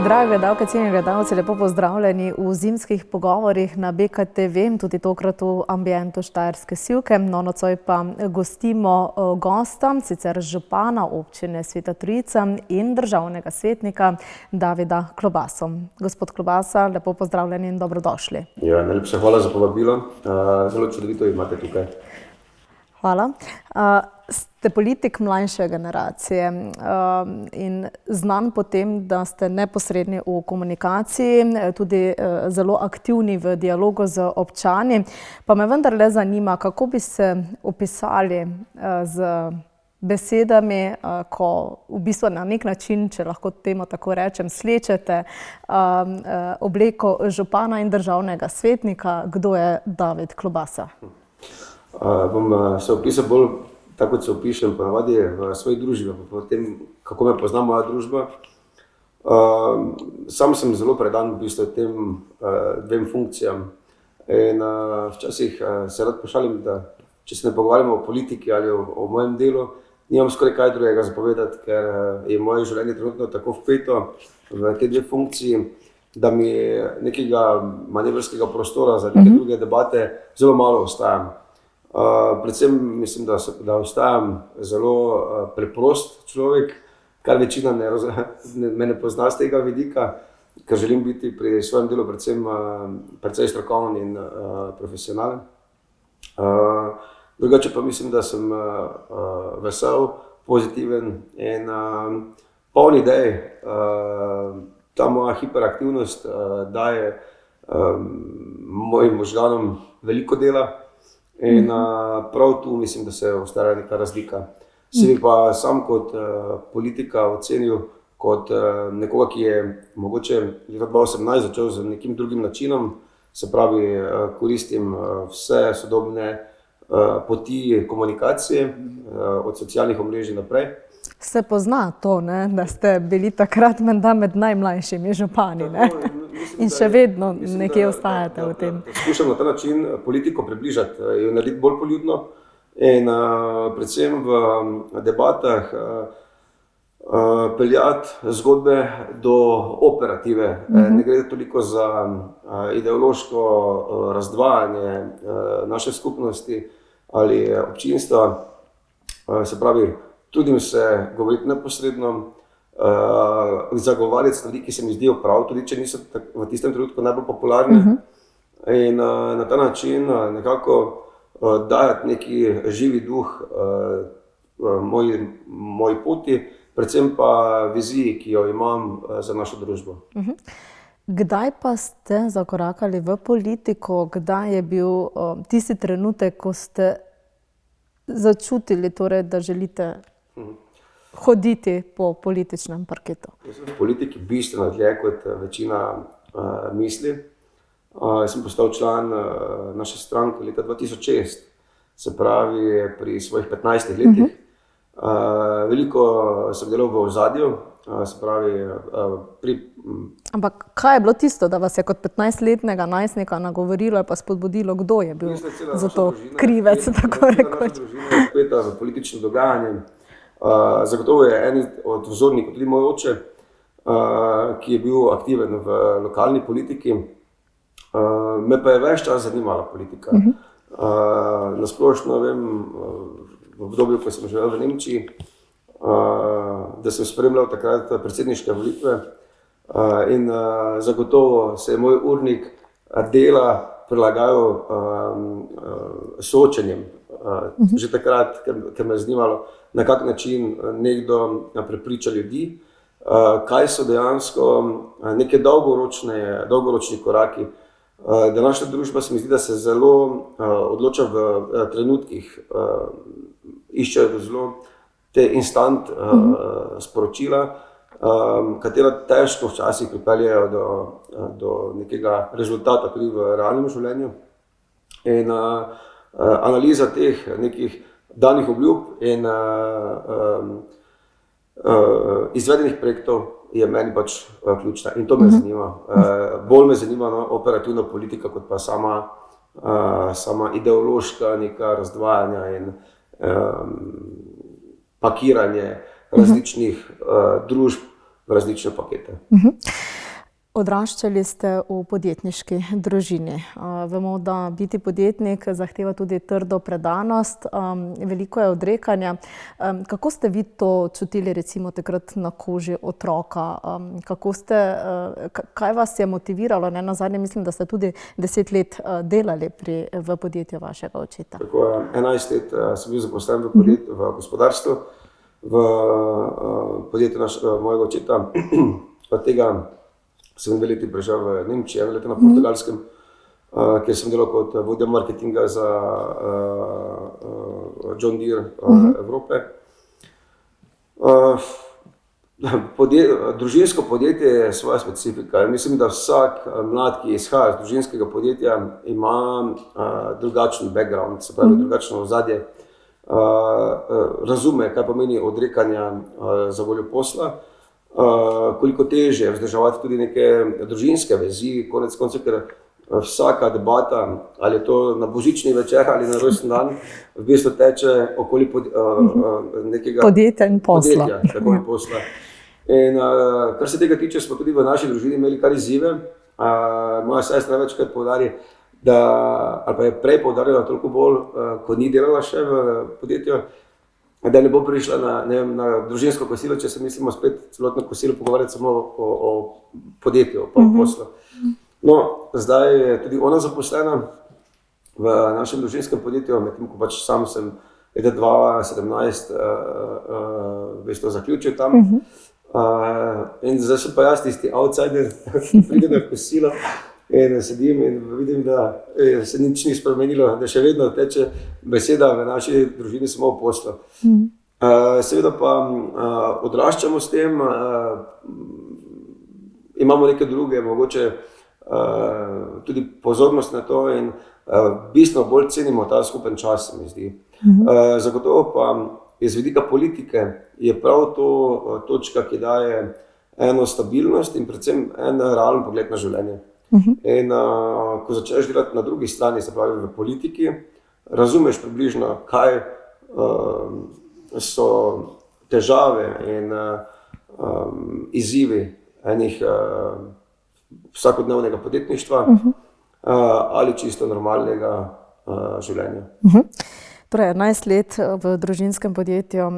Dragi gledalke, cenjeni gledalci, lepo pozdravljeni v zimskih pogovorih na BKTV, tudi tokrat v ambientu Štajerske sivke. No, nocoj pa gostimo gosta, sicer župana občine Sveta Trojica in državnega svetnika Davida Klobaso. Gospod Klobasa, lepo pozdravljeni in dobrodošli. Ja, najlepša hvala za povabilo. Zelo čudovito imate tukaj. Hvala. Ste politik mlajše generacije in znan po tem, da ste neposredni v komunikaciji, tudi zelo aktivni v dialogu z občani. Pa me vendarle zanima, kako bi se opisali z besedami, ko v bistvu na nek način, če lahko temu tako rečem, slečete obleko župana in državnega svetnika. Kdo je David Klobasa? Bom se opisal bolj tako, kot se opišem ponavadi v svoji družbi, po tem, kako me pozna moja družba. Sam sem zelo predan v bistvu tem dvem funkcijam in včasih se rad pošalim, da če se ne pogovarjamo o politiki ali o mojem delu, nimam skoraj kaj drugega zapovedati, ker je moje življenje trenutno tako vpeto v te dve funkciji, da mi nekega manevrskega prostora za neke druge debate zelo malo ostaja. Predvsem mislim, da ostajam zelo preprost človek, kar večina me ne pozna z tega vidika, ker želim biti pri svojem delu precej strokoven in profesionalen. Drugače pa mislim, da sem vesel, pozitiven in poln idej. Ta moja hiperaktivnost daje mojim možganom veliko dela. In prav tu mislim, da se ustvarja neka razlika. Se bi pa sam kot politika ocenil kot nekoga, ki je mogoče leta 2018 začel z nekim drugim načinom, se pravi koristim vse sodobne poti komunikacije od socialnih omrežij naprej. Se pozna to, ne? Da ste bili takrat menda med najmlajšimi župani, ne? In še vedno nekje ostajate v tem. Skušam na ta način politiko približati, jo narediti bolj poljudno in predvsem v debatah peljati zgodbe do operative. Ne gre toliko za ideološko razdvajanje naše skupnosti ali občinstva. Se pravi, trudim se govoriti neposredno, zagovarjati stvari, ki se mi zdijo prav, tudi če niso v tistem trenutku najbolj popularne. In na ta način nekako dajati neki živi duh moji poti, predvsem pa viziji, ki jo imam za našo družbo. Kdaj pa ste zakorakali v politiko? Kdaj je bil tisti trenutek, ko ste začutili, torej, da želite hoditi po političnem parketu? Jaz sem v politiki bistveno dlje kot večina misli. Jaz sem postal član naše stranke leta 2006, se pravi pri svojih 15 letih. Veliko sem delal v ozadju, se pravi Ampak kaj je bilo tisto, da vas je kot 15-letnega najstnika nagovorilo ali pa spodbudilo? Kdo je bil za to krivec, tako rekoč? Naša družina je vpeta v politično dogajanje. Zagotovo je en od vzornikov tudi moj oče, ki je bil aktiven v lokalni politiki. Me pa je ves čas zanimala politika. Nasplošno vem, v obdobju, ko sem živel v Nemčiji, da sem spremljal takrat predsedniške volitve in zagotovo se je moj urnik dela prilagajal soočenjem. Že takrat, ker me je zanimalo, na kak način nekdo prepriča ljudi, kaj so dejansko neke dolgoročni koraki. Današnja družba se mi zdi, da se zelo odloča v trenutkih, iščejo zelo te instant sporočila, katera težko včasih pripeljejo do nekega rezultata tudi v realnem življenju. In analiza teh nekih danih obljub in izvedenih projektov je meni pač ključna in to me zanima. Bolj me zanima operativna politika kot pa sama ideološka neka razdvajanja in pakiranje različnih družb v različne pakete. Odraščali ste v podjetniški družini. Vemo, da biti podjetnik zahteva tudi trdo predanost, veliko je odrekanja. Kako ste vi to čutili recimo takrat na koži otroka? Kaj vas je motiviralo? Nazadnje mislim, da ste tudi 10 let delali v podjetju vašega očeta. Tako je, 11 let sem bil zaposlen v gospodarstvu, v podjetju mojega očeta. Od tega sem 2 leti preživel v Nemčiji, 1 leto na Portugalskem, kjer sem delal kot vodja marketinga za John Deere Evrope. Družinsko podjetje je svoja specifika. Mislim, da vsak mlad, ki izhaja iz družinskega podjetja, ima drugačen background, se pravi drugačno ozadje, razume, kaj pomeni odrekanja za voljo posla, koliko težje je vzdrževati tudi neke družinske vezi, konec koncev, ker vsaka debata, ali je to na božični večer ali na rojstni dan, v bistvu teče okoli nekega podjetja in posla. In kar se tega tiče, smo tudi v naši družini imeli kar izzive. Moja sestra večkrat poudari, ali pa je prej poudarjala toliko bolj, ko ni delala še v podjetju, da ne bo prišla na družinsko kosilo, če se mislimo spet celotno kosilo pogovarjati samo o podjetju, o poslu. No, zdaj je tudi ona zaposlena v našem družinskem podjetju, medtem ko pač sam sem leta 2017 zaključil tam. In zdaj sem pa jaz tisti outsider, ki pride na kosilo in sedim in vidim, da se nič ni spremenilo, da še vedno teče beseda v naši družini samo o poslu. Seveda pa odraščamo s tem, imamo neke druge, mogoče tudi pozornost na to in bistveno bolj cenimo ta skupen čas, se mi zdi. Zagotovo pa iz vidika politike je prav to točka, ki daje eno stabilnost in predvsem en realen pogled na življenje. In ko začneš delati na drugi strani, se pravi v politiki, razumeš približno, kaj so težave in izzivi enih vsakodnevnega podjetništva ali čisto normalnega življenja. Torej, 11 let v družinskem podjetju.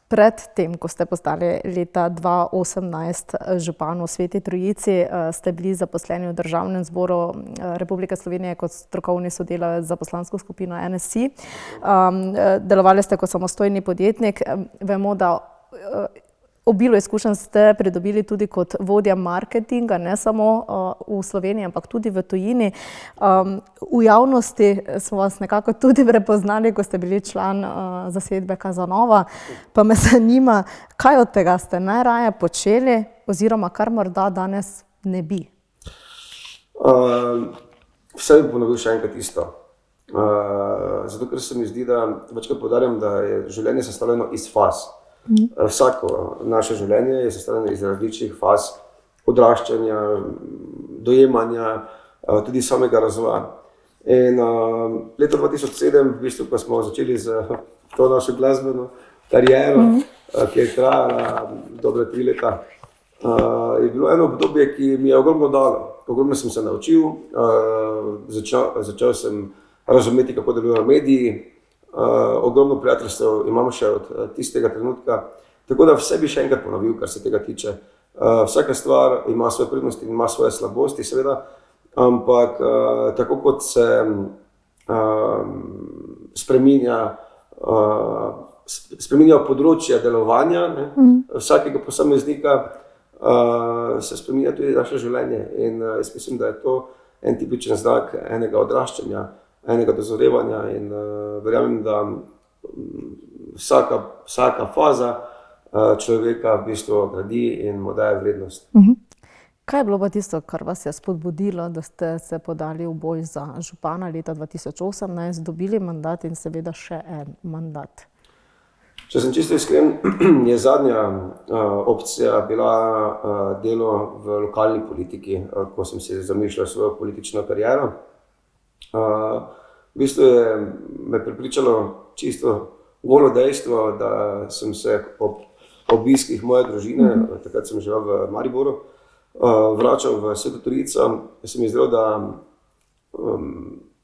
Pred tem, ko ste postali leta 2018 župan v Sveti Trojici, ste bili zaposleni v Državnem zboru Republike Slovenije kot strokovni sodelavec za poslansko skupino NSi. Delovali ste kot samostojni podjetnik. Vemo, da obilo izkušenj ste pridobili tudi kot vodja marketinga, ne samo v Sloveniji, ampak tudi v tujini. V javnosti smo vas nekako tudi prepoznali, ko ste bili član zasedbe Casanova. Pa me zanima, kaj od tega ste najraje počeli oziroma kar morda danes ne bi? Vse bi ponovil še enkrat isto. Zato, ker se mi zdi, da večkrat poudarjam, da je življenje sestavljeno iz faz. Vsako naše življenje je sestavljeno iz različnih faz odraščanja, dojemanja, tudi samega razvoja. In leto 2007, v bistvu, ko smo začeli z to našo glasbeno kariero, ki je trajala dobre 3 leta, je bilo eno obdobje, ki mi je ogromno dalo. Ogromno sem se naučil, začel sem razumeti, kako delujejo mediji. Ogromno prijateljstev imamo še od tistega trenutka, tako da vse bi še enkrat ponovil, kar se tega tiče. Vsaka stvar ima svoje prednosti in ima svoje slabosti, seveda, ampak tako kot se spreminjajo področja delovanja vsakega posameznika, se spreminja tudi naše življenje. In jaz mislim, da je to en tipičen znak enega odraščanja, enega dozorevanja in verjamem, da vsaka faza človeka v bistvu gradi in mu daje vrednost. Kaj je bilo pa tisto, kar vas je spodbudilo, da ste se podali v boj za župana leta 2018, dobili mandat in seveda še en mandat? Če sem čisto iskren, je zadnja opcija bila delo v lokalni politiki, ko sem si zamišljal svojo politično kariero. V bistvu je me prepričalo čisto golo dejstvo, da sem se ob obiskih moje družine, takrat sem živel v Mariboru, vračal v Sveto Trojico, se mi je zdelo, da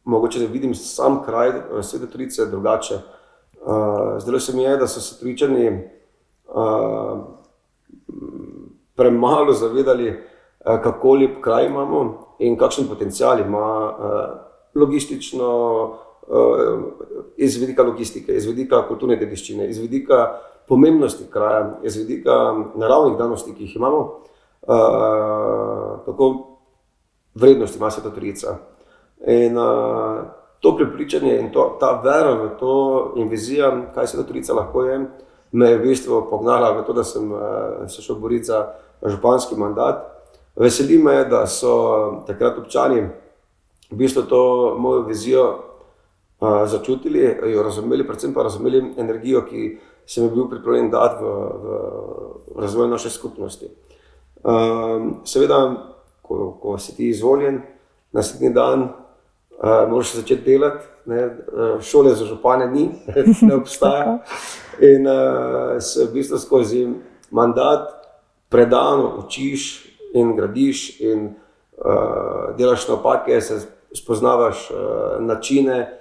mogoče vidim sam kraj Svete Trojice drugače. Zdelo se mi je, da so se Trojičani premalo zavedali, kako lep kraj imamo in kakšen potencial ima logistično, iz vidika logistike, iz vidika kulturne dediščine, iz vidika pomembnosti kraja, iz vidika naravnih danosti, ki jih imamo, kako vrednosti ima Sveta Trojica. In to prepričanje in ta vera v to in vizija, kaj Sveta Trojica lahko je, me je v bistvu pognala v to, da sem se šel boriti za županski mandat. Veseli me, da so takrat občani v bistvu to mojo vizijo začutili, jo razumeli, predvsem pa razumeli energijo, ki sem bil pripravljen dati v razvoj naše skupnosti. Seveda, ko si ti izvoljen, naslednji dan moraš začeti delati, šole za župane ni, ne obstaja. In se v bistvu skozi mandat predano učiš in gradiš in delaš napake, se spoznavaš načine.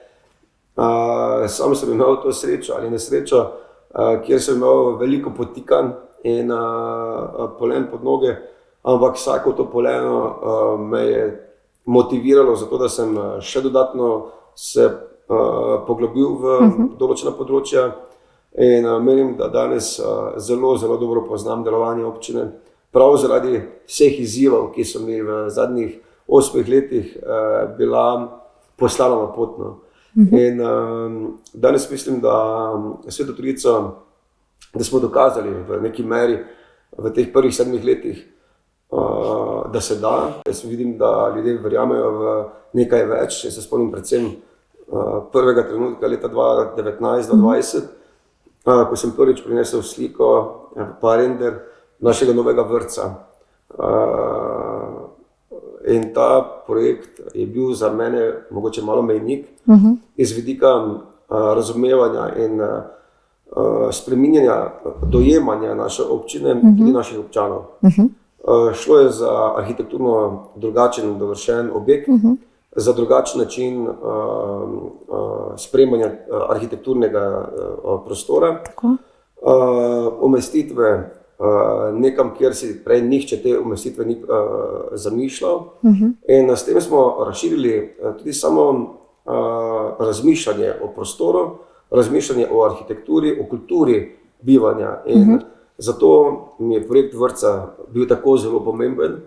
Sam sem imel to srečo ali nesrečo, kjer sem imel veliko potikanj in polen pod noge, ampak vsako to poleno me je motiviralo za to, da sem še dodatno se poglobil v določena področja in menim, da danes zelo, zelo dobro poznam delovanje občine. Prav zaradi vseh izzivov, ki so mi v zadnjih 8 letih bila poslana na pot. In danes mislim, da Sveto Trojico, da smo dokazali v neki meri v teh prvih 7 letih, da se da. Jaz vidim, da ljudje verjamejo v nekaj več. Jaz se spomnim predvsem prvega trenutka leta 2019-2020, ko sem prvič prinesel sliko pa render našega novega vrtca. In ta projekt je bil za mene mogoče malo mejnik iz vidika razumevanja in spreminjanja, dojemanja naše občine in tudi naših občanov. Šlo je za arhitekturno drugačen dovršen objekt, za drugačen način sprejemanja arhitekturnega prostora, umestitve nekam, kjer si prej nihče te umestitve ni zamišljal. In s tem smo razširili tudi samo razmišljanje o prostoru, razmišljanje o arhitekturi, o kulturi bivanja. In zato mi je projekt vrtca bil tako zelo pomemben,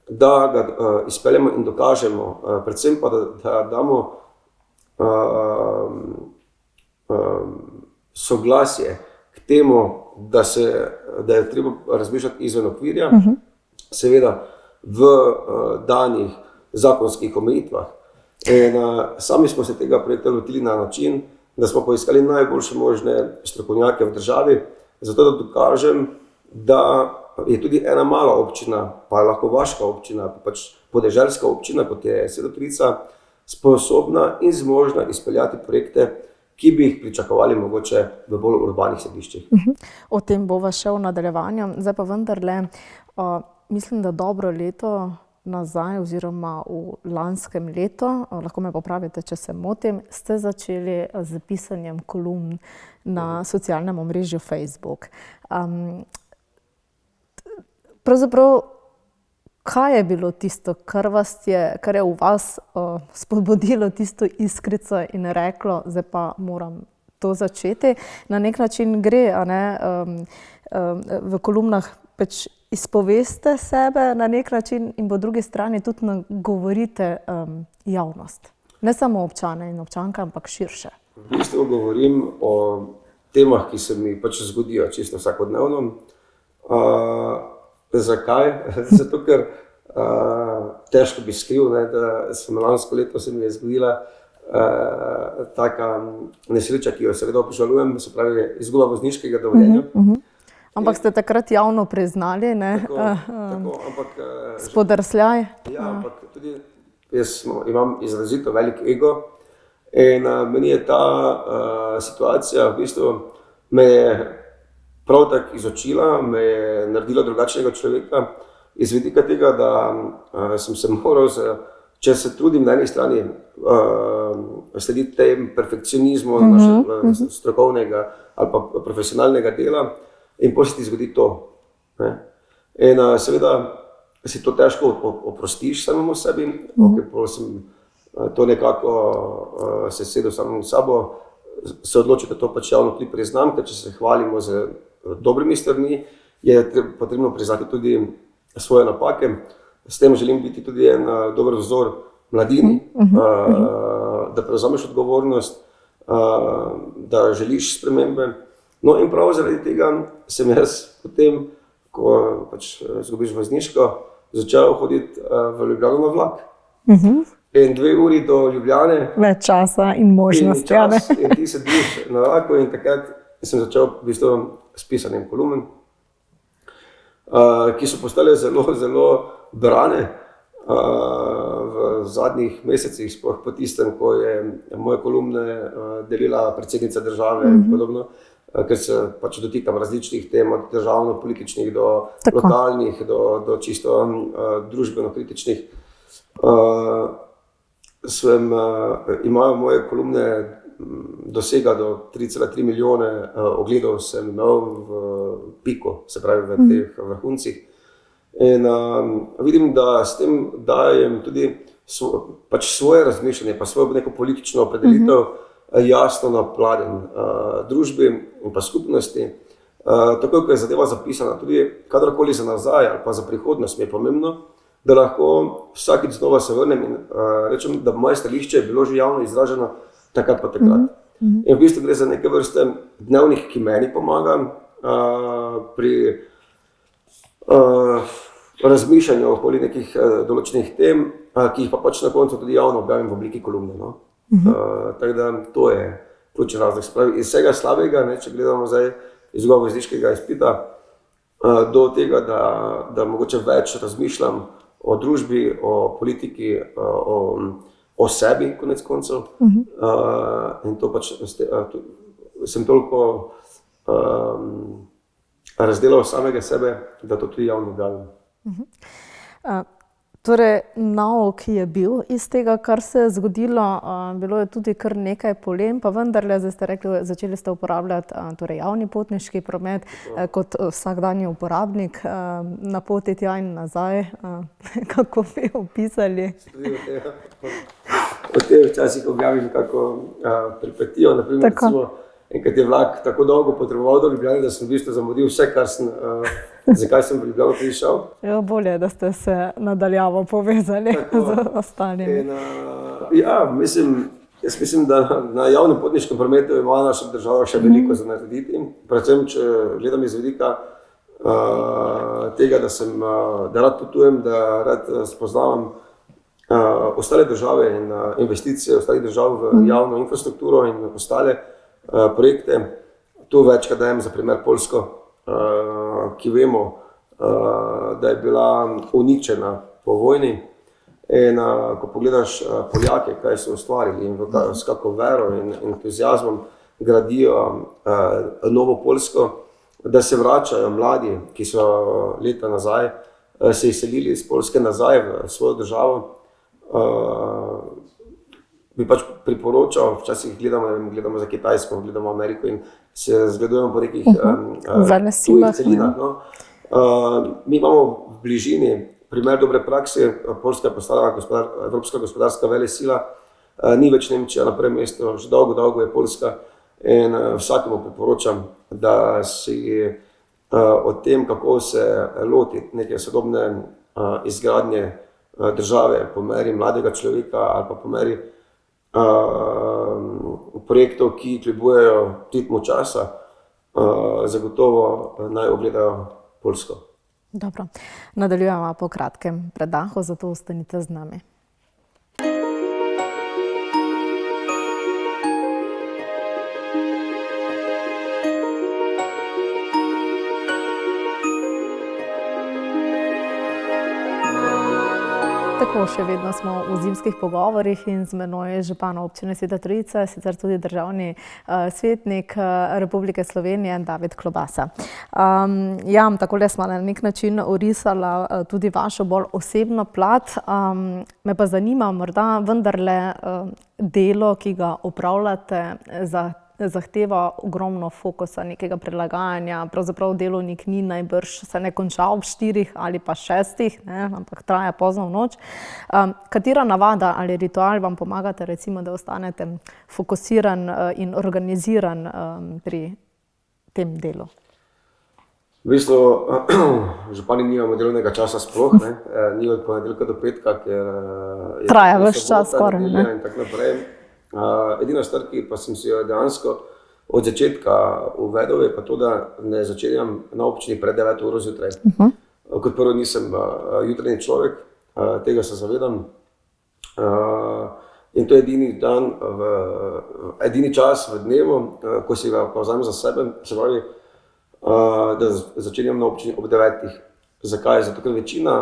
da ga izpeljemo in dokažemo, predvsem pa da damo soglasje k temu, da je treba razmišljati izven okvirja, seveda v danih zakonskih omejitvah. In sami smo se tega projekta lotili na način, da smo poiskali najboljše možne strokovnjake v državi, zato da dokažem, da je tudi ena mala občina, pa je lahko vaška občina, pač podeželska občina, kot je Sveta Trojica, sposobna in zmožna izpeljati projekte, ki bi jih pričakovali mogoče v bolj urbanih središčih. O tem bova še v nadaljevanju. Zdaj pa vendarle, mislim, da dobro leto nazaj oziroma v lanskem letu, lahko me popravite, če se motim, ste začeli z pisanjem kolumn na socialnem omrežju Facebook. Pravzaprav, kaj je bilo tisto, kar je v vas spodbudilo tisto iskrico in reklo, zdaj pa moram to začeti? Na nek način gre, v kolumnah pač izpoveste sebe na nek način in po drugi strani tudi nagovorite javnost. Ne samo občane in občanke, ampak širše. V bistvu govorim o temah, ki se mi pač zgodijo čisto vsakodnevno. Zakaj? Zato, ker težko bi skril, da lansko leto se mi je zgodila taka nesreča, ki jo seveda obžalujem, se pravi izguba vozniškega dovoljenja. Ampak ste takrat javno priznali, ne? Tako, ampak spodrsljaj. Ja, ampak tudi jaz imam izrazito velik ego in meni je ta situacija v bistvu me je prav tako izočila, me je naredila drugačnega človeka iz vidika tega, da sem se moral, če se trudim na eni strani slediti tem perfekcionizmu našega strokovnega ali pa profesionalnega dela in potem se ti zgodi to. Ne? In seveda si to težko oprostiš samemu sebi, potem sem to nekako se sedel samemu sabo, se odločil, da to pač javno tudi priznam, ker če se hvalimo z dobrimi stvarmi, je potrebno priznati tudi svoje napake. S tem želim biti tudi en dober vzor mladini, da prevzameš odgovornost, da želiš spremembe. No in prav zaradi tega sem jaz potem, ko pač izgubiš vozniško, začel hoditi v Ljubljano na vlak. In 2 uri do Ljubljane. Več časa in možnosti. In ti sediš na vlaku in takrat sem začel v bistvu s pisanjem kolumn, ki so postale zelo, zelo brane v zadnjih mesecih, sploh po tistem, ko je moje kolumne delila predsednica države in podobno, ker se pač dotikam različnih tem, od državno-političnih do lokalnih, do čisto družbeno-kritičnih. Imajo moje kolumne dosega do 3,3 milijone ogledov, sem imel v piku, se pravi v teh vrhuncih. In vidim, da s tem dajem tudi pač svoje razmišljanje, pa svojo neko politično opredelitev jasno na pladen družbi in pa skupnosti. Tako, ko je zadeva zapisana, tudi kadarkoli za nazaj ali pa za prihodnost mi je pomembno, da lahko vsakič znova se vrnem in rečem, da moje stališče je bilo že javno izraženo takrat pa takrat. In v bistvu gre za neke vrste dnevnik, ki meni pomaga pri razmišljanju okoli nekih določenih tem, ki jih pa pač na koncu tudi javno objavim v obliki kolumne. No? Tako da to je ključen razlog. Spravi, iz vsega slabega, če gledamo zdaj izgubo vozniškega izpita, do tega, da mogoče več razmišljam o družbi, o politiki, o sebi, konec koncev. In to pač sem toliko razdelal samega sebe, da to tudi javno objavim. Torej, nauk je bil iz tega, kar se je zgodilo, bilo je tudi kar nekaj polem, pa vendarle, zdaj ste rekli, začeli ste uporabljati torej javni potniški promet kot vsakdanji uporabnik na poti tja in nazaj. Kako bi opisali? O tem včasih objavim kako pripetijo, naprimer recimo, enkrat je vlak tako dolgo potreboval do Ljubljane, da sem v bistvu zamudil vse, zakaj sem v Ljubljano prišel. Bolje, da ste se nadaljavo povezali z ostalimi. Jaz mislim, da na javnem potniškem prometu ima naša država še veliko za narediti. Predvsem, če gledam iz vidika tega, da rad potujem, da rad spoznavam ostale države in investicije ostalih držav v javno infrastrukturo in ostale projekte. Tu večkrat dajem za primer Poljsko, ki vemo, da je bila uničena po vojni. In ko pogledaš Poljake, kaj so ustvarili in s kako vero in entuziazmom gradijo novo Poljsko, da se vračajo mladi, ki so leta nazaj se izselili iz Poljske nazaj v svojo državo, bi pač priporočal, včasih gledamo za Kitajsko, gledamo Ameriko in se zgledujemo po nekih tujih celinah. No. Mi imamo v bližini primer dobre prakse, Poljska je postala evropska gospodarska velesila, ni več Nemčija na prvem mestu, že dolgo je Poljska in vsakemu priporočam, da si o tem, kako se loti neke sodobne izgradnje države po meri mladega človeka ali pa po meri projektov, ki kljubujejo ritmu časa, zagotovo naj ogledajo Poljsko. Dobro, nadaljujemo po kratkem predahu, zato ostanite z nami. Tako, še vedno smo v zimskih pogovorih in z menoj je župan občine Sveta Trojica, sicer tudi državni svetnik Republike Slovenije, David Klobasa. Ja, takole smo na nek način orisala tudi vašo bolj osebno plat. Me pa zanima morda vendarle delo, ki ga opravljate, zahteva ogromno fokusa, nekega prilagajanja, pravzaprav delovnik ni najbrž se ne konča ob 4 ali pa 6, ampak traja pozno v noč. Katera navada ali ritual vam pomagate, recimo, da ostanete fokusiran in organiziran pri tem delu? V bistvu, župani nimamo delovnega časa sploh, ni od ponedeljka do petka, ker traja ves čas skoraj, in tako naprej. Edina stvar, ki pa sem si jo dejansko od začetka uvedel, je pa to, da ne začenjam na občini pred 9 uro zjutraj. Kot prvo nisem jutranji človek, tega se zavedam. In to je edini čas v dnevu, ko si ga pa vzamem za sebe, se pravi, da začenjam na občini ob 9. Zakaj? Zato, ker večina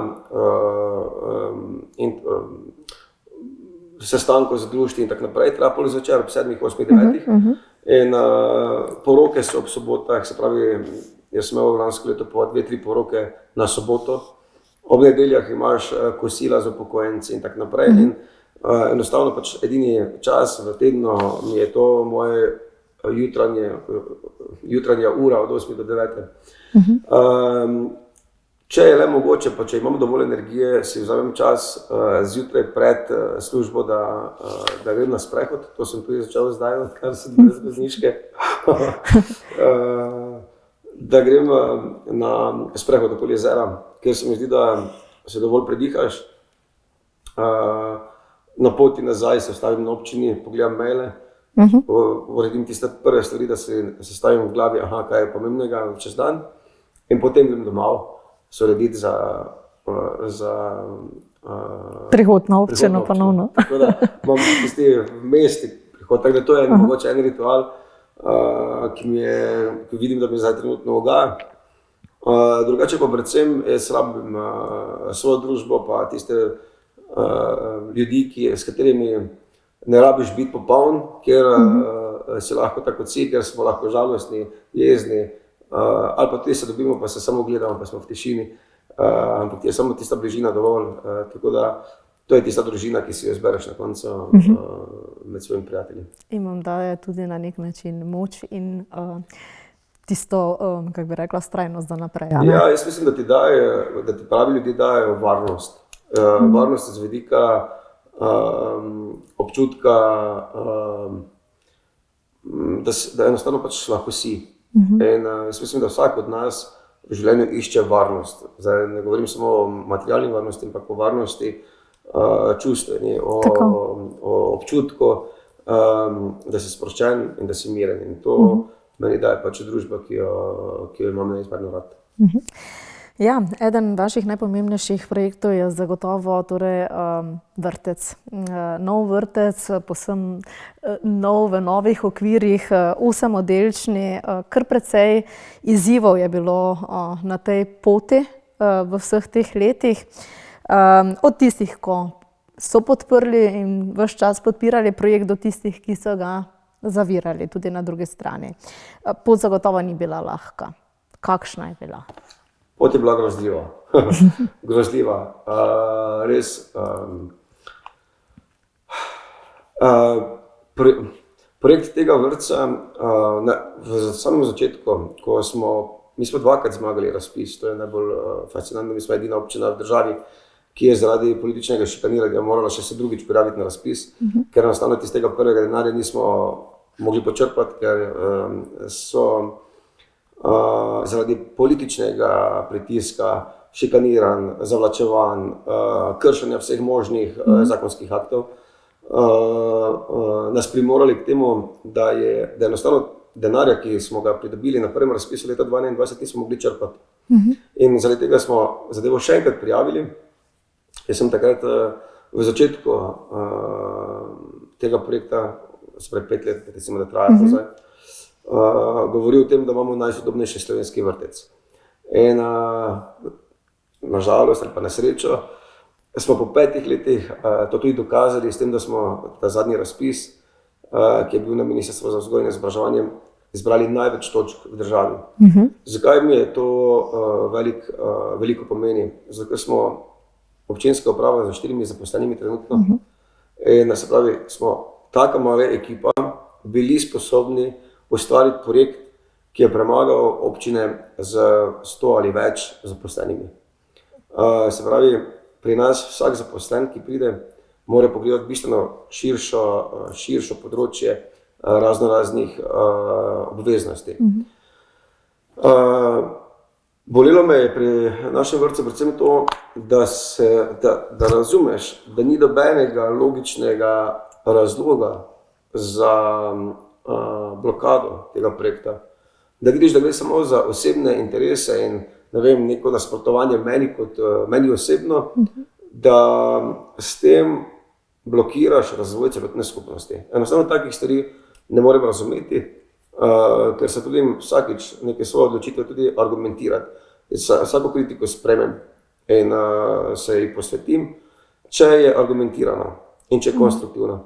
sestankov z društvi in tako naprej, treba pol zvečer ob 7, 8, 9. In poroke so ob sobotah, se pravi, jaz sem imel lansko leto po 2-3 poroke na soboto. Ob nedeljah imaš kosila z upokojenci in tako naprej. In enostavno pač edini čas v tednu mi je to moje jutranja ura od 8 do 9. Če je le mogoče, pa če imam dovolj energije, si vzamem čas zjutraj pred službo, da grem na sprehod. To sem tudi začel zdaj, odkar sem brez vozniške. Da grem na sprehod okoli jezera, ker se mi zdi, da se dovolj predihaš. Na poti nazaj se vstavim na občini, pogledam maile, uredim tiste prve stvari, da se stavim v glavi, kaj je pomembnega čez dan, in potem grem domov. Se urediti za prihod na občino ponovno. Tako da imam tisti mesti prihod, tako da to je mogoče en ritual, ki vidim, da mi zdaj trenutno ugaja. Drugače pa predvsem jaz rabim svojo družbo pa tiste ljudi, s katerimi ne rabiš biti popoln, ker si lahko tako si, ker smo lahko žalostni, jezni, ali pa tudi se dobimo, pa se samo gledamo, pa smo v tišini, ampak je samo tista bližina dovolj. Tako da to je tista družina, ki si jo izbereš na koncu med svojimi prijatelji. In vam daje tudi na nek način moč in tisto, kako bi rekla, vztrajnost za naprej. Ja, jaz mislim, da ti pravi ljudje dajejo varnost. Varnost z vidika občutka, da enostavno pač lahko si. In jaz mislim, da vsak od nas v življenju išče varnost. Zdaj ne govorim samo o materialni varnosti, ampak o varnosti čustveni, o občutku, da si sproščen in da si miren. In to meni daje pač družba, ki jo imam neizmerno rad. Ja, eden vaših najpomembnejših projektov je zagotovo vrtec. Nov vrtec, povsem nov v novih okvirih, 8-oddelčni, kar precej izzivov je bilo na tej poti v vseh teh letih. Od tistih, ko so podprli in ves čas podpirali projekt, do tistih, ki so ga zavirali tudi na drugi strani. Pot zagotovo ni bila lahka. Kakšna je bila? Pot je bila grozljiva. Grozljiva. Res. Projekt tega vrtca, v samem začetku, mi smo 2-krat zmagali razpis, to je najbolj fascinantno, mi smo edina občina v državi, ki je zaradi političnega šikaniranja morala še se drugič prijaviti na razpis, ker enostavno iz tega prvega denarja nismo mogli počrpati, ker so zaradi političnega pritiska, šikaniran, zavlačevan, kršenja vseh možnih zakonskih aktov, nas primorali k temu, da enostavno denarja, ki smo ga pridobili na prvem razpisu leta 2021, nismo mogli črpati. In zaradi tega smo zadevo še enkrat prijavili. Jaz sem takrat v začetku tega projekta, spred 5 let, recimo, da traja to zdaj, govoril o tem, da imamo najsodobnejši slovenski vrtec. In na žalost ali pa na srečo smo po 5 letih to tudi dokazali s tem, da smo ta zadnji razpis, ki je bil na Ministrstvu za vzgojo in izobraževanje, izbrali največ točk v državi. Zakaj mi je to veliko pomeni? Zato, ker smo občinska uprava za 4 zaposlenimi trenutno. In se pravi, smo taka mala ekipa bili sposobni ustvariti projekt, ki je premagal občine z 100 ali več zaposlenimi. Se pravi, pri nas vsak zaposlen, ki pride, mora pogledati bistveno širšo področje raznoraznih obveznosti. Bolelo me je pri našem vrtcu predvsem to, da razumeš, da ni nobenega logičnega razloga za blokado tega projekta. Da vidiš, da gre samo za osebne interese in neko nasprotovanje meni osebno, da s tem blokiraš razvoj celotne skupnosti. Enostavno takih stvari ne morem razumeti, ker se tudi vsakič neke svoje odločitve tudi argumentirati. Vsako kritiko spremem in se ji posvetim, če je argumentirana in če je konstruktivna.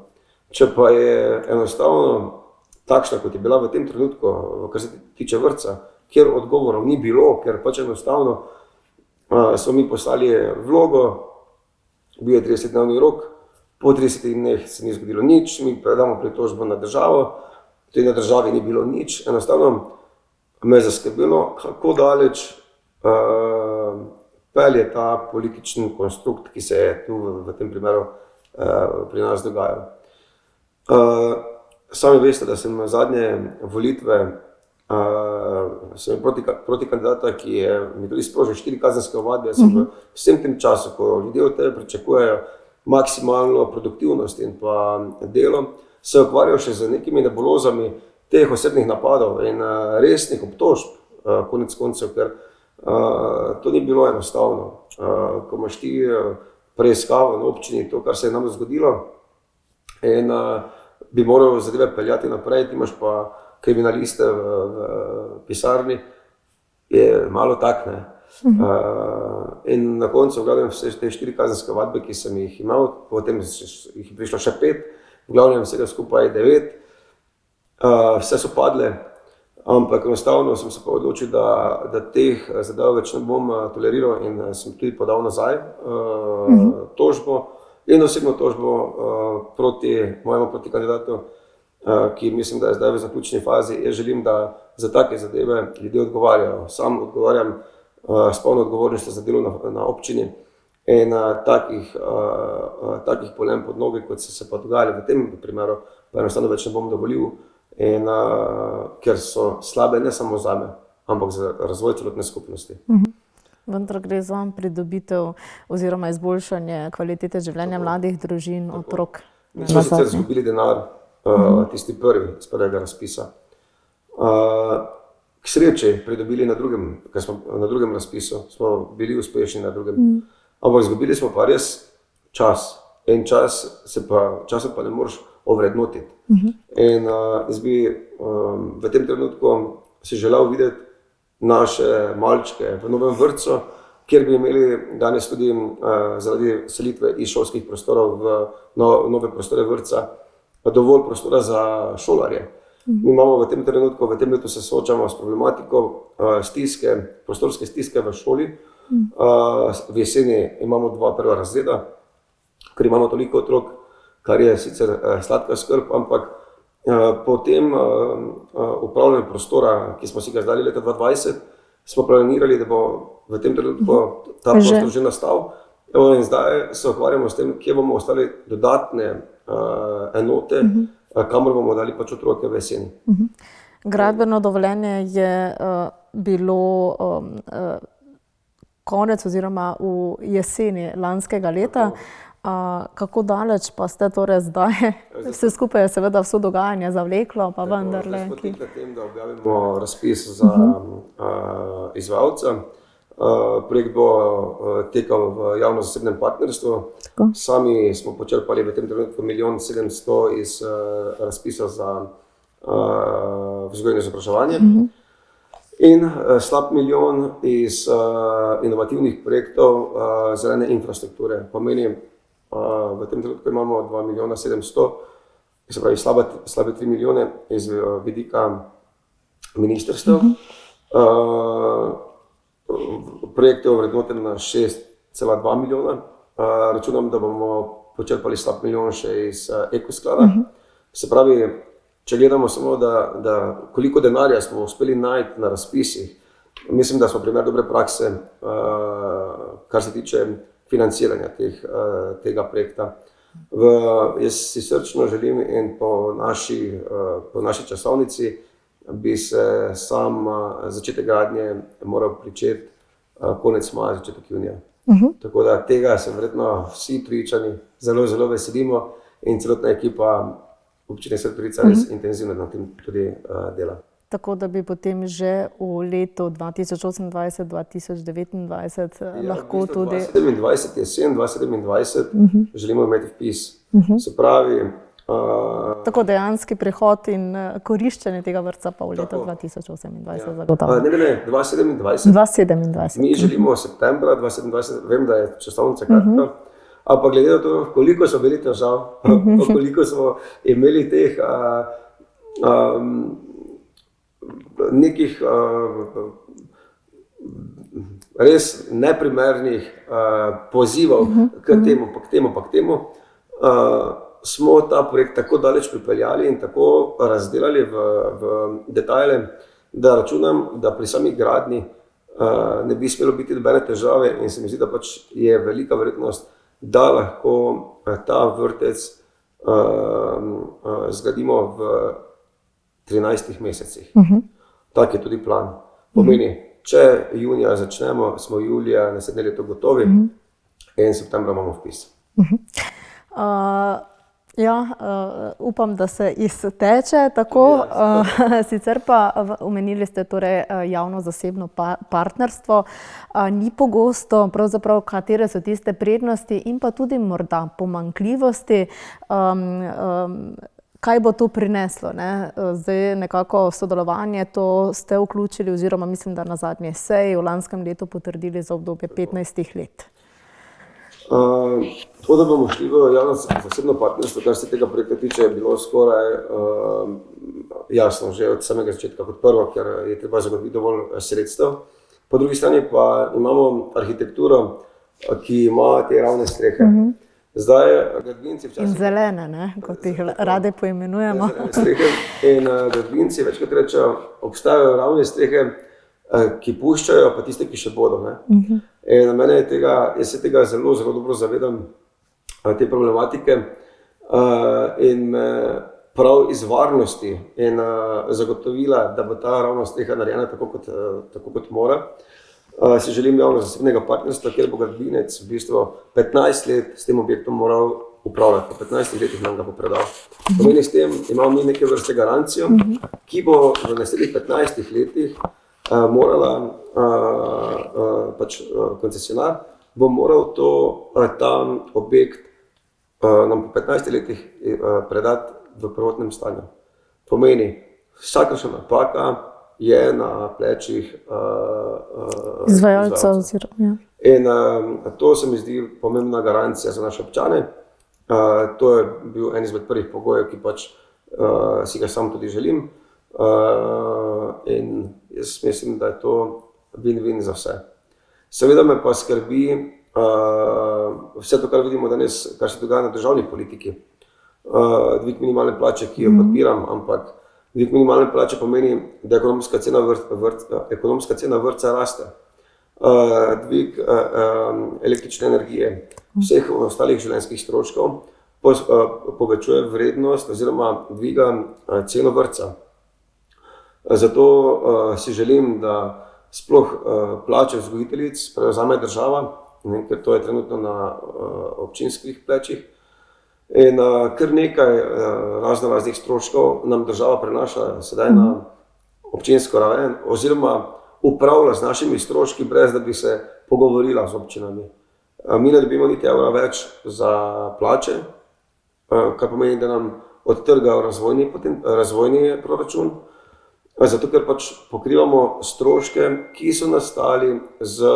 Če pa je enostavno takšna, kot je bila v tem trenutku, kar se tiče vrtca, kjer odgovorov ni bilo, ker pač enostavno smo mi poslali vlogo, bil je 30-dnevni rok, po 30 dneh se ni zgodilo nič, mi predamo pritožbo na državo, tudi na državi ni bilo nič. Enostavno me je zaskrbelo, kako daleč pelje ta politični konstrukt, ki se je tu v tem primeru pri nas dogajal. Sami veste, da sem zadnje volitve sem proti kandidata, ki je mi tudi sprožil 4 kazenske ovadbe. Sem v vsem tem času, ko ljudje od tebe pričakujejo maksimalno produktivnost in pa delo, se ukvarjal še z nekimi nebulozami teh osebnih napadov in resnih obtožb, konec koncev, ker to ni bilo enostavno. Ko imaš ti preiskavo na občini, to, kar se je nam zgodilo, in bi moral zadeve peljati naprej, ti imaš pa kriminaliste v pisarni, je malo tak, ne. In na koncu, v glavnem, vse te 4 kazenske ovadbe, ki sem jih imel, potem jih je prišlo še 5, v glavnem vsega skupaj 9, vse so padle, ampak enostavno sem se pa odločil, da teh zadev več ne bom toleriral in sem tudi podal nazaj tožbo in osebno tožbo proti mojemu kandidatu, ki mislim, da je zdaj v zaključni fazi. Jaz želim, da za take zadeve ljudje odgovarjajo. Sam odgovarjam s polno odgovornostjo za delo na občini in takih polem pod noge, kot so se pa dogajali v tem primeru, pa enostavno več ne bom dovolil, in ker so slabe ne samo zame, ampak za razvoj celotne skupnosti. Vendar gre za pridobitev oziroma izboljšanje kvalitete življenja mladih družin, otrok. Mi smo sicer izgubili denar, tisti prvi iz prvega razpisa. K sreči pridobili na drugem razpisu, smo bili uspešni na drugem. Ampak izgubili smo pa res čas. In časa pa ne moreš ovrednotiti. In jaz bi v tem trenutku si želel videti naše malčke v novem vrtcu, kjer bi imeli danes tudi zaradi selitve iz šolskih prostorov v nove prostore vrtca dovolj prostora za šolarje. Mi imamo v tem trenutku, v tem letu se soočamo s problematiko prostorske stiske v šoli. V jeseni imamo 2 prva razreda, ker imamo toliko otrok, kar je sicer sladka skrb, ampak po tem upravljanju prostora, ki smo si ga zdali leta 2020, smo planirali, da bo v tem trenutku ta prostor že nastal. In zdaj se ukvarjamo s tem, kje bomo ostali dodatne enote, kamor bomo dali pač otroke v jeseni. Gradbeno dovoljenje je bilo konec oziroma v jeseni lanskega leta. Kako daleč pa ste torej zdaj? Vse skupaj je seveda vso dogajanje zavleklo, pa vendarle. Zdaj smo tik na tem, da objavimo razpis za izvajalca. Projekt bo tekal v javno-zasebnem partnerstvu. Sami smo počrpali v tem trenutku 1 700 000 iz razpisa za vzgojo in izobraževanje. In slab milijon iz inovativnih projektov zelene infrastrukture. Pomeni, v tem trenutku imamo 2 milijona 700, se pravi slabe 3 milijone iz vidika ministrstev. Projekt je ovrednoten na 6,2 milijona. Računam, da bomo počrpali slab milijon še iz ekosklada. Se pravi, če gledamo samo, da koliko denarja smo uspeli najti na razpisih, mislim, da smo primer dobre prakse, kar se tiče financiranja tega projekta. Jaz si srčno želim in po naši časovnici bi se sam začetek gradnje moral pričeti konec maja, začetek junija. Tako da tega se verjetno vsi Pritličani zelo, zelo veselimo in celotna ekipa občine Svetolica res intenzivno na tem tudi dela. Tako da bi potem že v letu 2028-2029 lahko tudi... 2027 jesen, 2027 želimo imeti vpis. Se pravi... Tako dejanski prehod in koriščenje tega vrtca pa v letu 2028 zagotavljamo. Ne, 2027. Mi želimo septembra 2027, vem, da je časovnica kratka, ampak glede na to, koliko so bili težav, koliko smo imeli teh nekih res neprimernih pozivov k temu, smo ta projekt tako daleč pripeljali in tako razdelali v detajle, da računam, da pri sami gradnji ne bi smelo biti nobene težave in se mi zdi, da pač je velika verjetnost, da lahko ta vrtec zgradimo v 13 mesecih. Tak je tudi plan. Pomeni, če junija začnemo, smo julija naslednje leto gotovi in septembra imamo vpis. Upam, da se izteče tako. Sicer pa omenili ste torej javno-zasebno partnerstvo. Ni pogosto, pravzaprav, katere so tiste prednosti in pa tudi morda pomanjkljivosti. Kaj bo to prineslo, ne? Zdaj nekako sodelovanje, to ste vključili oziroma mislim, da na zadnji seji v lanskem letu potrdili za obdobje 15 let. To, da bomo šli v javno-zasebno partnerstvo, kar se tega projekta tiče, je bilo skoraj jasno že od samega začetka kot prvo, ker je treba zagotoviti dovolj sredstev. Po drugi strani pa imamo arhitekturo, ki ima te ravne strehe. Zdaj, gradbinci včasih... In zelene, ne? Kot jih rade poimenujemo. Zelene strehe in gradbinci večkrat rečejo, obstajajo ravne strehe, ki puščajo, pa tiste, ki še bodo. In jaz se tega zelo, zelo dobro zavedam, te problematike in me prav iz varnosti in zagotovila, da bo ta ravna streha narejena tako kot mora. Si želim javno-zasebnega partnerstva, kjer bo gradbinec v bistvu 15 let s tem objektom moral upravljati. Po 15 letih nam ga bo predal. Pomeni, s tem imamo mi neke vrste garancijo, ki bo v naslednjih 15 letih morala, pač koncesionar, bo moral ta objekt nam po 15 letih predati v prvotnem stanju. Pomeni, vsakršna napaka je na plečih izvajalcev. In to se mi zdi pomembna garancija za naše občane. To je bil en izmed prvih pogojev, ki pač si ga sam tudi želim. In jaz mislim, da je to win-win za vse. Seveda me pa skrbi vse to, kar vidimo danes, kar se dogaja na državni politiki. Dvig minimalne plače, ki jo podpiram, ampak dvig minimalne plače pomeni, da ekonomska cena vrtca raste. Dvig električne energije, vseh ostalih življenjskih stroškov povečuje vrednost oziroma dviga ceno vrtca. Zato si želim, da sploh plače vzgojiteljic prevzame država, ker to je trenutno na občinskih plečih. In kar nekaj raznih stroškov nam država prenaša sedaj na občinsko raven oziroma upravlja z našimi stroški, brez da bi se pogovorila z občinami. Mi ne dobimo niti evra več za plače, kar pomeni, da nam odtrgajo razvojni proračun. Zato, ker pač pokrivamo stroške, ki so nastali z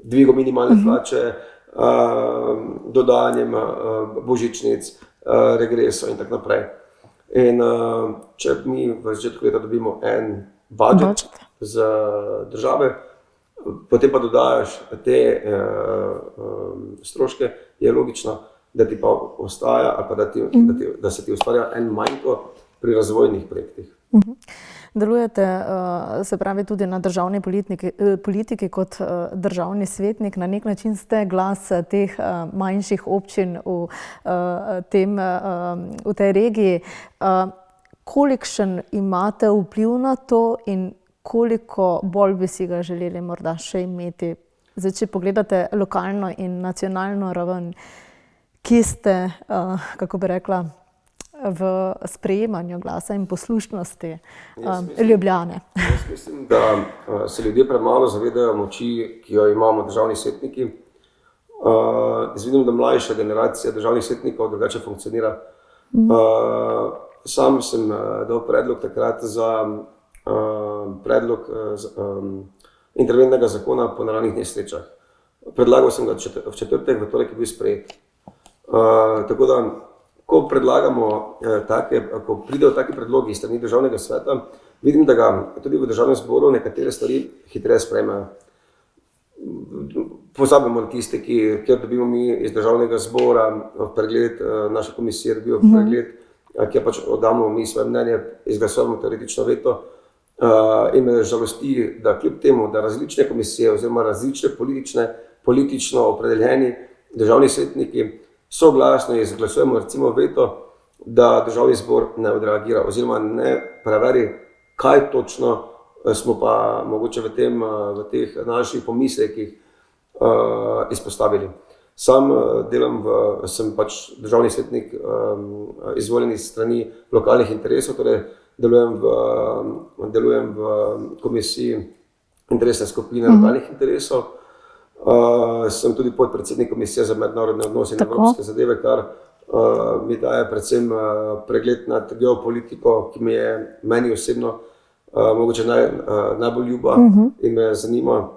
dvigom minimalne plače, dodanjem božičnic, regresov in tako naprej. In če mi v začetku leta dobimo en budžet za države, potem pa dodajaš te stroške, je logično, da ti pa ostaja ali pa da se ti ustvarja en manjko pri razvojnih projektih. Delujete, se pravi, tudi na državni politiki kot državni svetnik. Na nek način ste glas teh manjših občin v tej regiji. Kolikšen imate vpliv na to in koliko bolj bi si ga želeli morda še imeti? Zdaj, če pogledate lokalno in nacionalno raven, kje ste, kako bi rekla, v sprejemanju glasa in poslušnosti Ljubljane? Jaz mislim, da se ljudje premalo zavedajo moči, ki jo imamo državni svetniki. Jaz vidim, da mlajša generacija državnih svetnikov drugače funkcionira. Sam sem dal predlog takrat za predlog interventnega zakona po naravnih nesrečah. Predlagal sem ga v četrtek, v torek je bil sprejet. Tako da, ko pridejo taki predlogi iz strani državnega sveta, vidim, da ga tudi v državnem zboru nekatere stvari hitreje sprejmejo. Pozabimo na tiste, kjer dobimo mi iz državnega zbora pregled, naša komisija dobijo pregled, kjer pač oddamo mi svoje mnenje, izglasujemo teoretično veto. In me žalosti, da kljub temu, da različne komisije oziroma različne politično opredeljeni državni svetniki soglasno izglasujemo recimo veto, da državni zbor ne odreagira oziroma ne preveri, kaj točno smo pa mogoče v teh naših pomislekih izpostavili. Sam sem pač državni svetnik izvoljen iz strani lokalnih interesov, torej delujem v komisiji interesne skupine lokalnih interesov. Sem tudi podpredsednik komisije za mednarodne odnose in evropske zadeve, kar mi daje predvsem pregled nad geopolitiko, ki mi je meni osebno mogoče najbolj ljuba in me zanima.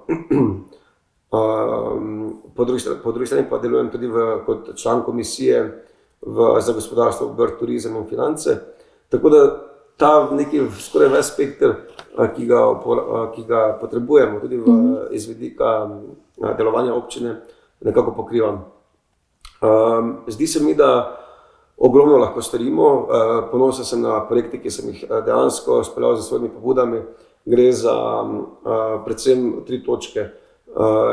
Po drugi strani pa delujem tudi kot član komisije za gospodarstvo, obrt, turizem in finance. Tako da ta neki skoraj ves spekter, ki ga potrebujemo tudi iz vidika delovanja občine, nekako pokrivam. Zdi se mi, da ogromno lahko storimo. Ponosen sem na projekte, ki sem jih dejansko speljal za svojimi pobudami. Gre za predvsem 3 točke.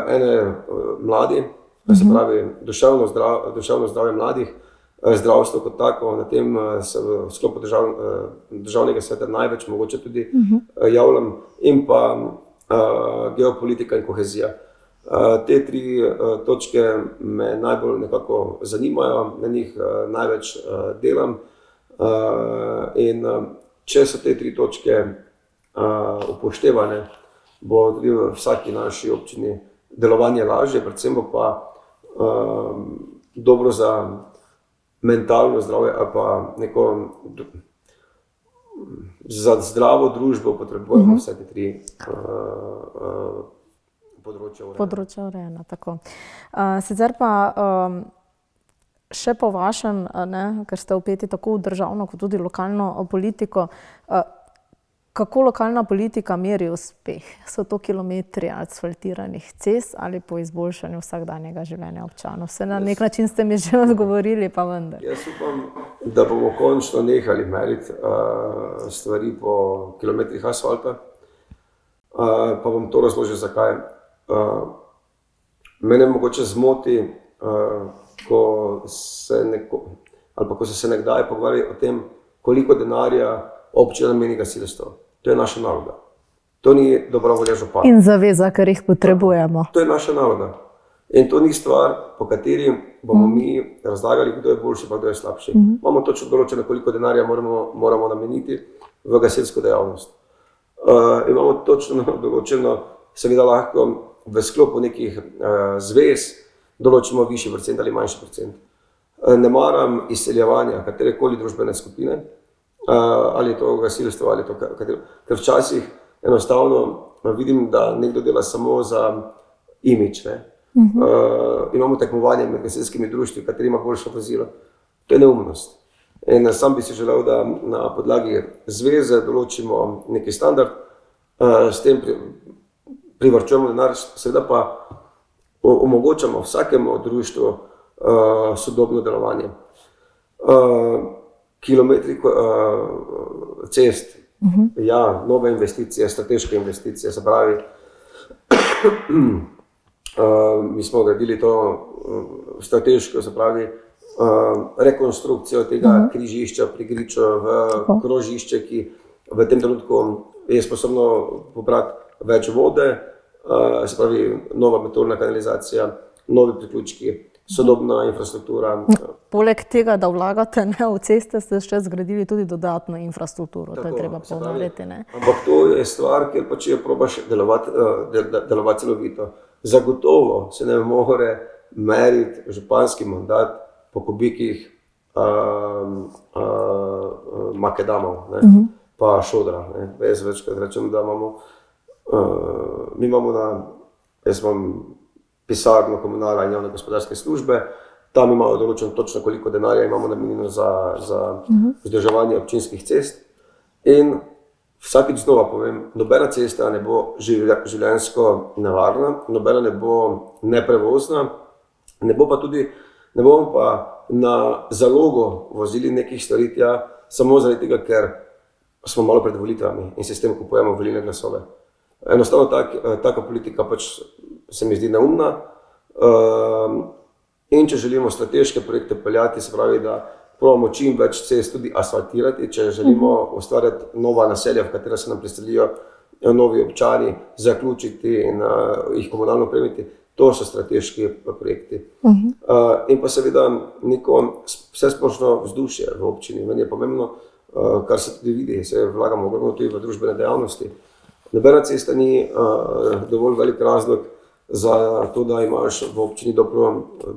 Ene mladi, se pravi duševno zdravje mladih, zdravstvo kot tako, na tem se v sklopu državnega sveta največ mogoče tudi javljam, in pa geopolitika in kohezija. Te 3 točke me najbolj nekako zanimajo, na njih največ delam in če so te 3 točke upoštevane, bo tudi v vsaki naši občini delovanje lažje, predvsem bo pa dobro za mentalno zdravje ali pa neko za zdravo družbo potrebujemo vse te 3 področja urejena. Sicer pa še po vašem, ker ste vpeti tako v državno kot tudi lokalno politiko, kako lokalna politika meri uspeh? So to kilometri asfaltiranih cest ali po izboljšanju vsakdanjega življenja občanov? Vse na nek način ste mi že odgovorili, pa vendar. Jaz upam, da bomo končno nehali meriti stvari po kilometrih asfalta. Pa bom to razložil, zakaj. Mene mogoče zmoti, ko se nekdaj pogovarjali o tem, koliko denarja občina nameni gasilstvu. To je naša naloga. To ni dobra volja župana. In zaveza, ker jih potrebujemo. To je naša naloga. In to ni stvar, po kateri bomo mi razlagali, kdo je boljši pa kdo je slabši. Imamo točno določeno, koliko denarja moramo nameniti v gasilsko dejavnost. Imamo točno določeno, seveda lahko v sklopu nekih zvez določimo višji procent ali manjši procent. Ne maram izseljevanja katerekoli družbene skupine, ali je to gasilstvo, ali je to katero. Ker včasih enostavno vidim, da nekdo dela samo za imidž. Imamo tekmovanje med gasilskimi društvi, kateri ima boljše vozilo. To je neumnost. In sam bi si želel, da na podlagi zveze določimo neki standard, s tem privarčujemo denar, seveda pa omogočamo vsakemu društvu sodobno delovanje. Kilometri cest, ja, nove investicije, strateške investicije, se pravi, mi smo gradili to strateško, se pravi, rekonstrukcijo tega križišča pri Griču v krožišče, ki v tem trenutku je sposobno pobrati več vode, se pravi, nova meteorna kanalizacija, novi priključki, sodobna infrastruktura. Poleg tega, da vlagate v ceste, ste še zgradili tudi dodatno infrastrukturo, to je treba poudariti. Ampak to je stvar, kjer pač je probaš delovati celovito. Zagotovo se ne more meriti županski mandat po kubikih makedamov, pa šodra. Jaz večkrat rečem, da imamo, jaz imam pisarno komunala in javne gospodarske službe, tam imajo določeno točno, koliko denarja imamo namenjeno za vzdrževanje občinskih cest. In vsakič znova povem, nobena cesta ne bo življenjsko nevarna, nobena ne bo neprevozna, ne bomo pa na zalogo vozili nekih stvari tja, samo zaradi tega, ker smo malo pred volitvami in se s tem kupujemo volilne glasove. Enostavno taka politika pač se mi zdi neumna. In če želimo strateške projekte peljati, se pravi, da probamo čim več cest tudi asfaltirati, če želimo ustvarjati nova naselja, v katera se nam priselijo novi občani, zaključiti in jih komunalno opremiti, to so strateški projekti. In pa seveda neko vsesplošno vzdušje v občini. Meni je pomembno, kar se tudi vidi, se vlagamo ogromno tudi v družbene dejavnosti. Nobena cesta ni dovolj velik razlog za to, da imaš v občini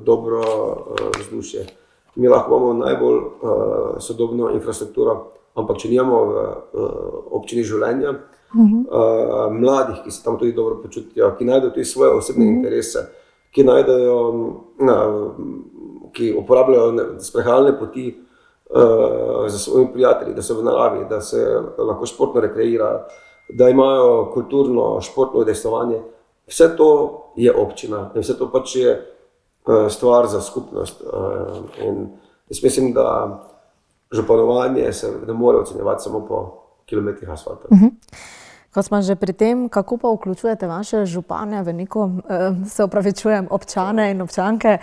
dobro vzdušje. Mi lahko imamo najbolj sodobno infrastrukturo, ampak če nimamo v občini življenja, mladih, ki se tam tudi dobro počutijo, ki najdejo tudi svoje osebne interese, ki uporabljajo sprehajalne poti za svojimi prijatelji, da so v naravi, da se lahko športno rekreirajo, da imajo kulturno, športno udejstvovanje. Vse to je občina in vse to pač je stvar za skupnost. In jaz mislim, da županovanje se ne more ocenjevati samo po kilometrih asfalta. Ko smo že pri tem, kako pa vključujete vaše župane v neko, se opravičujem, občane in občanke,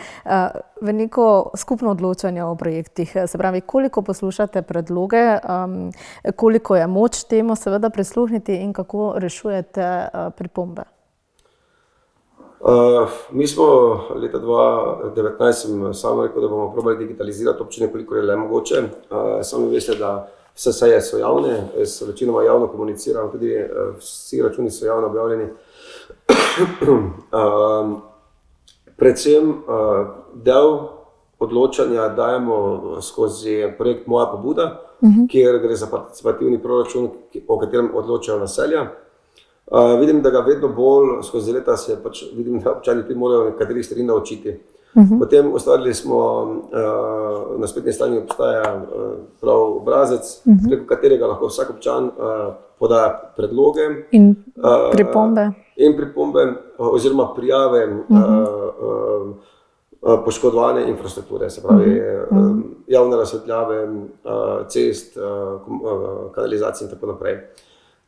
v neko skupno odločanje o projektih? Se pravi, koliko poslušate predloge, koliko je moč temu seveda prisluhniti in kako rešujete pripombe? Mi smo leta 2019 samo rekel, da bomo probali digitalizirati občine, koliko je le mogoče. Sami veste, da vse seje so javne, jaz večinoma javno komuniciram, tudi vsi računi so javno objavljeni. Predvsem del odločanja dajemo skozi projekt Moja pobuda, kjer gre za participativni proračun, o katerem odločajo naselja. Vidim, da ga vedno bolj skozi leta vidim, da občani tudi morajo nekaterih stvari naučiti. Potem ustvarili smo, na spletni strani obstaja prav obrazec, preko katerega lahko vsak občan poda predloge in pripombe oziroma prijave poškodovane infrastrukture, se pravi javne razsvetljave, cest, kanalizacij in tako naprej.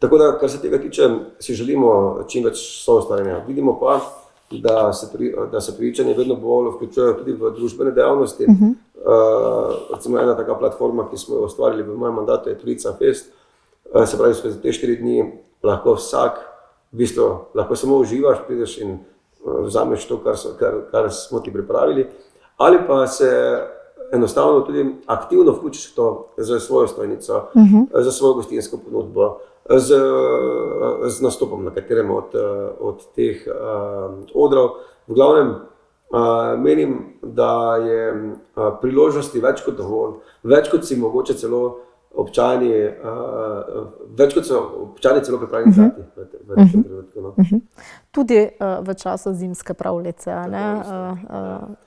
Tako da, kar se tega tiče, si želimo čim več soustvarjanja. Vidimo pa, da se pričanje vedno bolj vključujejo tudi v družbene dejavnosti. Recimo ena taka platforma, ki smo jo ustvarili v mojem mandatu, je Trojica Fest. Se pravi, skozi te 4 dni lahko vsak, v bistvu, lahko samo uživaš, prideš in vzameš to, kar smo ti pripravili. Ali pa se enostavno tudi aktivno vključiš v to za svojo stojnico, za svojo gostinsko ponudbo, z nastopom na katerem od teh odrov. V glavnem, Menim, da je priložnosti več kot dovolj, več kot si mogoče celo občani, več kot so občani celo pripravljeni dati v tem trenutku. No. Tudi v času zimske pravljice,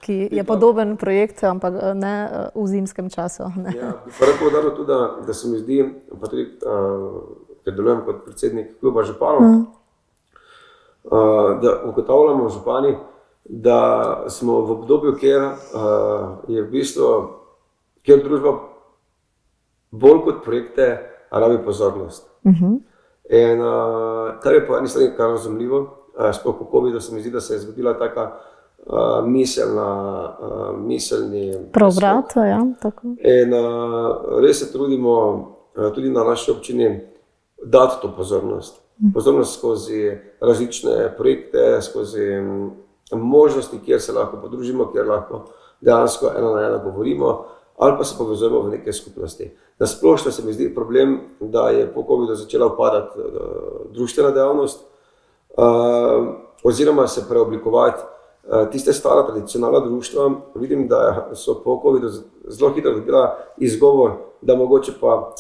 ki je podoben projekt, ampak ne v zimskem času. Ne. Ja, bi pa rad poudaril tudi, da se mi zdi, pa tudi, ker delujem kot predsednik kluba županov, da ugotavljamo župani, da smo v obdobju, kjer je v bistvu, kjer družba bolj kot projekte rabi pozornost. In kar je po eni strani kar razumljivo, sploh po covidu se mi zdi, da se je zgodila taka miselni preobrat, ja, tako. In res se trudimo tudi na naši občini dati to pozornost. Pozornost skozi različne projekte, skozi možnosti, kjer se lahko podružimo, kjer lahko dejansko eno na eno govorimo, ali pa se povezujemo v neke skupnosti. Na splošno se mi zdi problem, da je po covidu začela upadati društvena dejavnost, oziroma se preoblikovati tiste stara tradicionalna društva. Vidim, da so po covidu zelo hitro dobila izgovor, da mogoče pa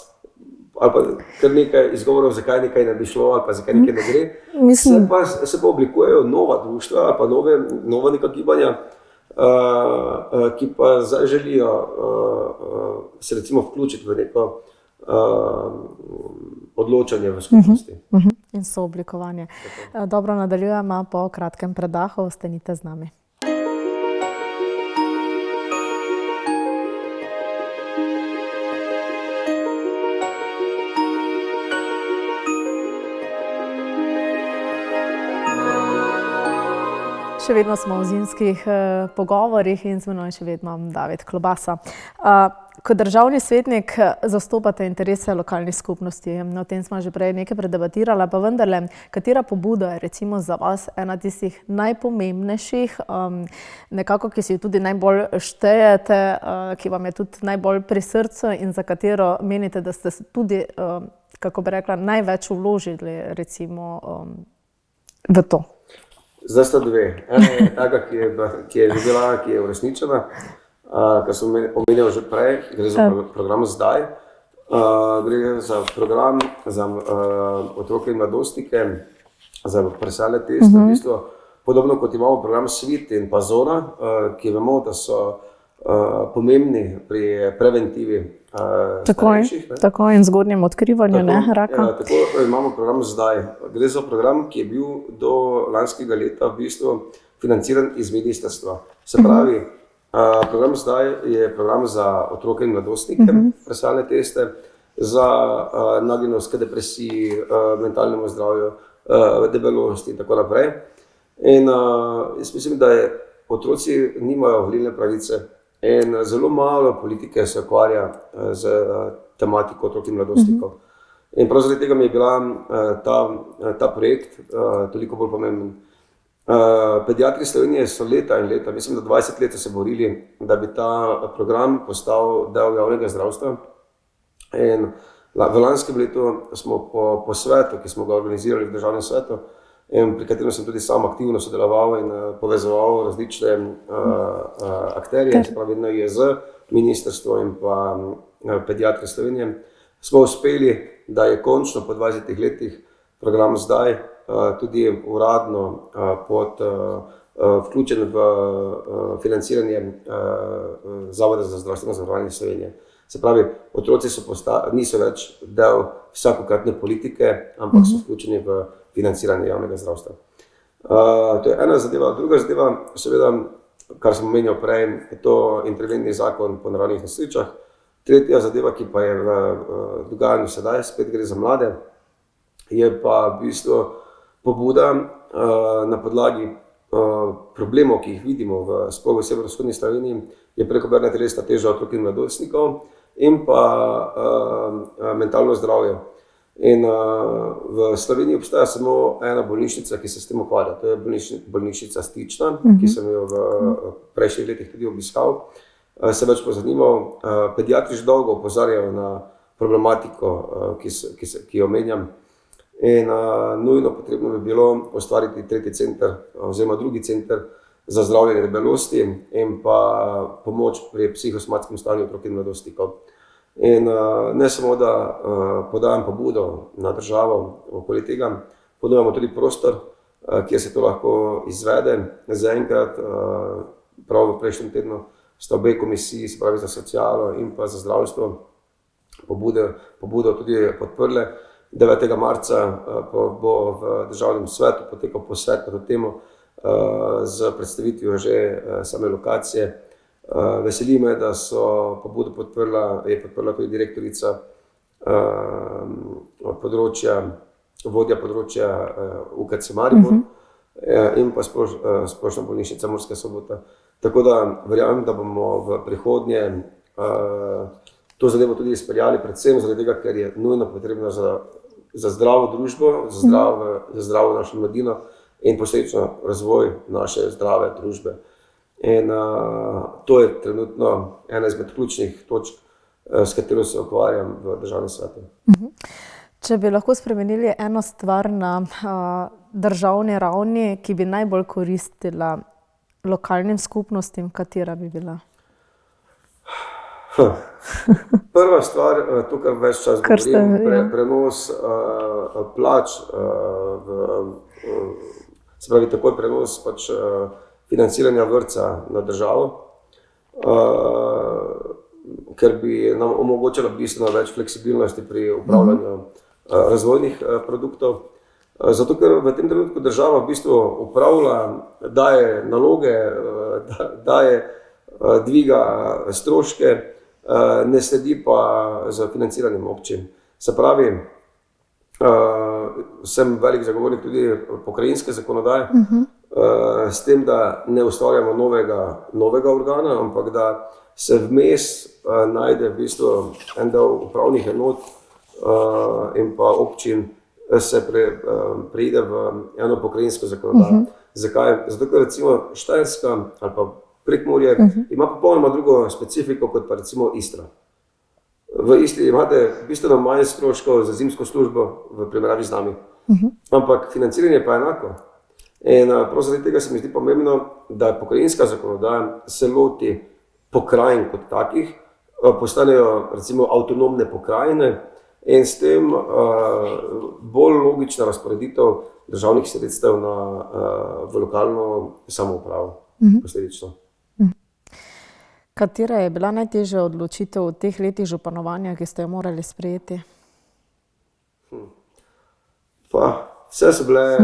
ali pa kar nekaj izgovorov, zakaj nekaj ne bi šlo, ali pa zakaj nekaj ne gre. Se pa oblikujejo nova društva ali pa nova neka gibanja, ki pa zdaj želijo se recimo vključiti v neko odločanje v skupnosti. In sooblikovanje. Dobro, nadaljujemo po kratkem predahu, ostanite z nami. Še vedno smo v zimskih pogovorih in z menoj še vedno David Klobasa. Kot državni svetnik zastopate interese lokalnih skupnosti. O tem smo že prej nekaj predebatirali, pa vendarle, katera pobuda je recimo za vas ena tistih najpomembnejših, nekako, ki si jo tudi najbolj štejete, ki vam je tudi najbolj pri srcu in za katero menite, da ste tudi, kako bi rekla, največ vložili recimo v to? Zdaj sta dve. Ena je taka, ki je že bila, ki je uresničena, kar sem omenjal že prej, gre za program Zdaj. Gre za program za otroke in mladostnike, za presejalne teste. V bistvu podobno kot imamo program Svit in pa Zona, ki vemo, da so pomembni pri preventivi starejših. Tako in zgodnjem odkrivanju raka. Tako imamo program Zdaj. Gre za program, ki je bil do lanskega leta v bistvu financiran iz ministrstva. Se pravi, program Zdaj je program za otroke in mladostnike, presejalne teste, za nagnjenost k depresiji, mentalnemu zdravju, debelosti in tako naprej. In jaz mislim, da otroci nimajo volilne pravice. In zelo malo politike se ukvarja z tematiko otrok in mladostnikov. In prav zaradi tega mi je bila ta projekt toliko bolj pomemben. Pediatri Slovenije so leta in leta, mislim, da 20 let so se borili, da bi ta program postal del javnega zdravstva. In v lanskem letu smo po svetu, ki smo ga organizirali v državnem svetu, in pri katerem sem tudi sam aktivno sodeloval in povezoval različne akterje, se pravi NIJZ, ministrstvo in pa Pediatri Slovenije, smo uspeli, da je končno po 20 letih program Zdaj tudi uradno vključen v financiranje Zavoda za zdravstveno zavarovanje Slovenije. Se pravi, otroci niso več del vsakokratne politike, ampak so vključeni v financiranje javnega zdravstva. To je ena zadeva. Druga zadeva, seveda, kar sem omenjal prej, je to interventni zakon po naravnih nesrečah. Tretja zadeva, ki pa je v dogajanju sedaj, spet gre za mlade, je pa v bistvu pobuda na podlagi problemov, ki jih vidimo sploh v severovzhodni Sloveniji, je prekomerna telesna teža otrok in mladostnikov in pa mentalno zdravje. In v Sloveniji obstaja samo ena bolnišnica, ki se s tem ukvarja. To je bolnišnica Stična, ki sem jo v prejšnjih letih tudi obiskal. Se več pozanimal. Pediatri že dolgo opozarjajo na problematiko, ki jo omenjam. In nujno potrebno bi bilo ustvariti tretji center oziroma drugi center za zdravljenje debelosti in pa pomoč pri psihosomatskem stanju otrok in mladostnikov. In ne samo, da podajam pobudo na državo okoli tega, ponujamo tudi prostor, kjer se to lahko izvede. Zaenkrat, prav v prejšnjem tednu, sta obe komisiji, se pravi za socialo in pa za zdravstvo, pobudo tudi podprle. 9. marca bo v državnem svetu potekal posvet na to temo z predstavitvijo že same lokacije. Veseli me, da so pobudo je podprla tudi direktorica vodja področja UKC Maribor in pa splošna bolnišnica Murska Sobota. Tako da verjamem, da bomo v prihodnje to zadevo tudi izpeljali, predvsem zaradi tega, ker je nujno potrebno za zdravo družbo, za zdravo našo mladino in posledično razvoj naše zdrave družbe. In to je trenutno ena izmed ključnih točk, s katero se ukvarjam v državnem svetu. Če bi lahko spremenili eno stvar na državni ravni, ki bi najbolj koristila lokalnim skupnostim, katera bi bila? Prva stvar, to, kar več čas govorim, prenos plač, se pravi takoj prenos financiranja vrtca na državo, ker bi nam omogočilo bistveno več fleksibilnosti pri upravljanju razvojnih produktov. Zato, ker v tem trenutku država v bistvu upravlja, daje naloge, daje dviga stroške, ne sledi pa z financiranjem občin. Se pravi, sem velik zagovornik tudi pokrajinske zakonodaje, s tem, da ne ustvarjamo novega organa, ampak da se vmes najde v bistvu en del upravnih enot in pa občin, se preide v eno pokrajinsko zakonodajo. Zakaj? Zato, ker recimo Štajerska ali pa Prekmurje ima popolnoma drugo specifiko kot pa recimo Istra. V Istri imate bistveno manj stroškov za zimsko službo v primerjavi z nami, ampak financiranje pa je enako. In prav zaradi tega se mi zdi pomembno, da pokrajinska zakonodaja se loti pokrajin kot takih, postanejo recimo avtonomne pokrajine in s tem bolj logična razporeditev državnih sredstev v lokalno samoupravo posledično. Katera je bila najtežja odločitev v teh letih županovanja, ki ste jo morali sprejeti? Vse so bile,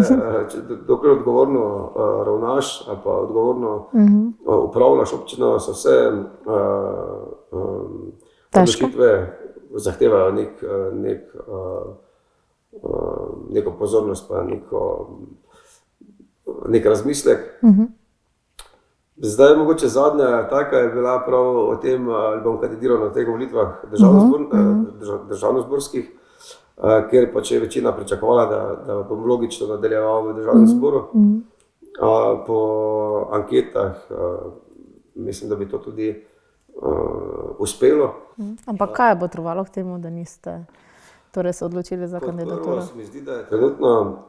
dokler odgovorno ravnaš ali pa odgovorno upravljaš občino, so vse odločitve zahtevajo neko pozornost pa nek razmislek. Zdaj mogoče zadnja taka je bila prav o tem, ali bom kandidiral na teh volitvah državnozborskih, ker pač je večina pričakovala, da bom logično nadaljeval v državnem zboru. Po anketah mislim, da bi to tudi uspelo. Ampak kaj je botrovalo k temu, da niste se odločili za kandidaturo? Prvo se mi zdi, da je trenutno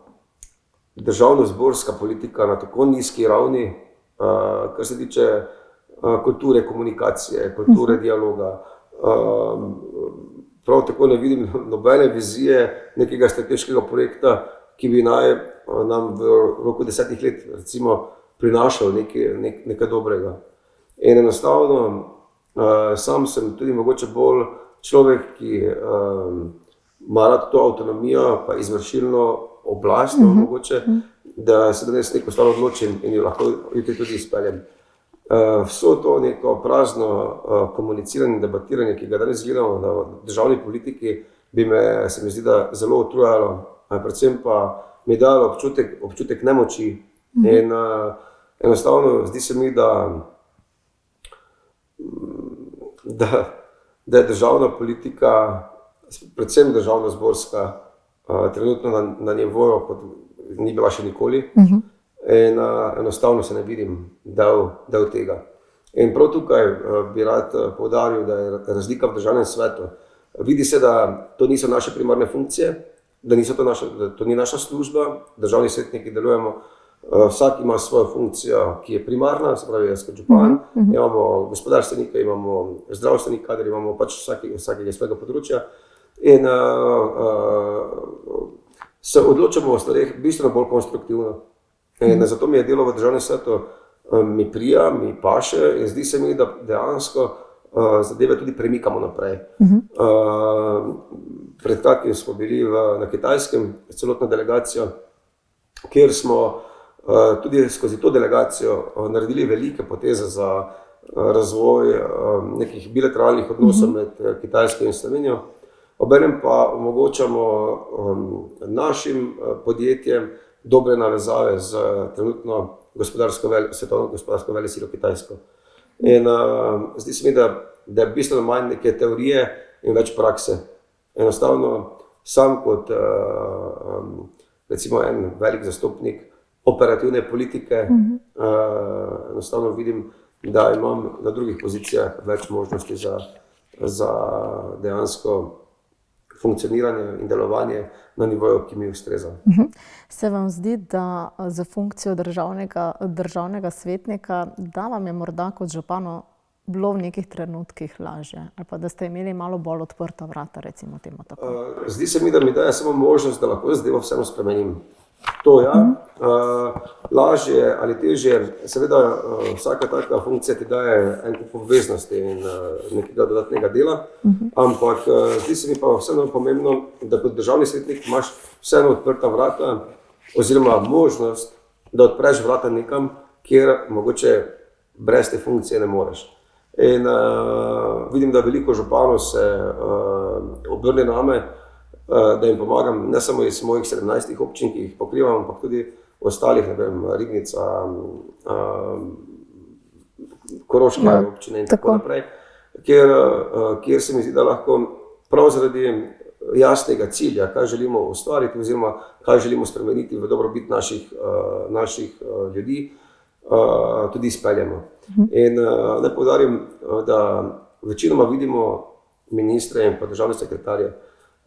državnozborska politika na tako nizki ravni, kar se tiče kulture komunikacije, kulture dialoga. Prav tako ne vidim nobene vizije nekega strateškega projekta, ki bi nam v roku 10 let recimo prinašal nekaj dobrega. In enostavno sam sem tudi mogoče bolj človek, ki ima rad to avtonomijo pa izvršilno oblast, mogoče, da se danes neko stvar odločim in jo lahko jutri tudi izpeljem. Vso to neko prazno komuniciranje, debatiranje, ki ga danes gledamo na državni politiki, se mi zdi, da zelo utrujalo, predvsem pa mi dalo občutek nemoči. In enostavno zdi se mi, da je državna politika, predvsem državnozborska, trenutno na nivoju, kot ni bila še nikoli. In enostavno se ne vidim del tega. In prav tukaj bi rad poudaril, da je razlika v državnem svetu. Vidi se, da to niso naše primarne funkcije, da to ni naša služba, državni svetniki delujemo Vsak ima svojo funkcijo, ki je primarna, se pravi, jaz kot župan, imamo gospodarstvenike, imamo zdravstveni kader, imamo pač vsakega svojega področja in se odločamo o stvareh bistveno bolj konstruktivno. In zato mi je delo v državnem svetu mi prija, mi paše in zdi se mi, da dejansko zadeve tudi premikamo naprej. Pred kratkim smo bili na Kitajskem s celotno delegacijo, kjer smo tudi skozi to delegacijo naredili velike poteze za razvoj nekih bilateralnih odnosov med Kitajsko in Slovenijo. Obenem pa omogočamo našim podjetjem dobre navezave z trenutno svetovno gospodarsko velesilo Kitajsko. In zdi se mi, da je bistveno manj neke teorije in več prakse. Enostavno sam kot recimo en velik zastopnik operativne politike enostavno vidim, da imam na drugih pozicijah več možnosti za dejansko funkcioniranje in delovanje na nivoju, ki mi ustreza. Se vam zdi, da za funkcijo državnega svetnika, da vam je morda kot županu bilo v nekih trenutkih lažje, ali pa da ste imeli malo bolj odprta vrata, recimo temu tako? Zdi se mi, da mi daje samo možnost, da lahko zadevo vseeno spremenim. To ja, lažje ali težje, seveda vsaka taka funkcija ti daje en kup obveznosti in nekega dodatnega dela, ampak zdi se mi pa vseeno pomembno, da kot državni svetnik imaš vseeno odprta vrata oziroma možnost, da odpreš vrata nekam, kjer mogoče brez te funkcije ne moreš. In vidim, da veliko županov se obrne name, da jim pomagam ne samo iz mojih 17 občin, ki jih pokrivam, ampak tudi ostalih, ne vem, Ribnica, Koroške občine in tako naprej, kjer se mi zdi, da lahko prav zaradi jasnega cilja, kaj želimo ustvariti oziroma kaj želimo spremeniti v dobrobit naših ljudi, tudi izpeljemo. In naj poudarim, da večinoma vidimo ministre in pa državne sekretarje.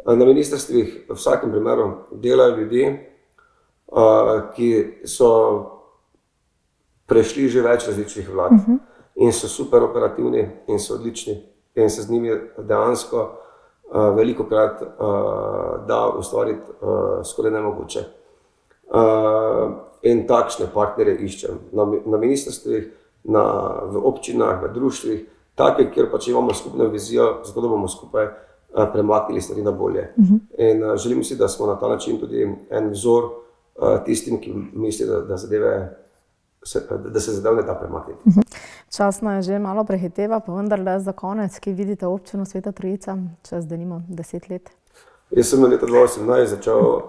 Na ministrstvih v vsakem primeru delajo ljudje, ki so prešli že več različnih vlad in so super operativni in so odlični in se z njimi dejansko velikokrat da ustvariti skoraj nemogoče. In takšne partnerje iščem na ministrstvih, v občinah, v društvih, take, kjer pač imamo skupno vizijo, zato da bomo skupaj premaknili stvari na bolje. In želim si, da smo na ta način tudi en vzor tistim, ki misli, da se zadev ne da premakniti. Čas nas že malo prehiteva, pa vendarle za konec, ki vidite občino Sveta Trojica čez denimo 10 let? Jaz sem leta 2018 začel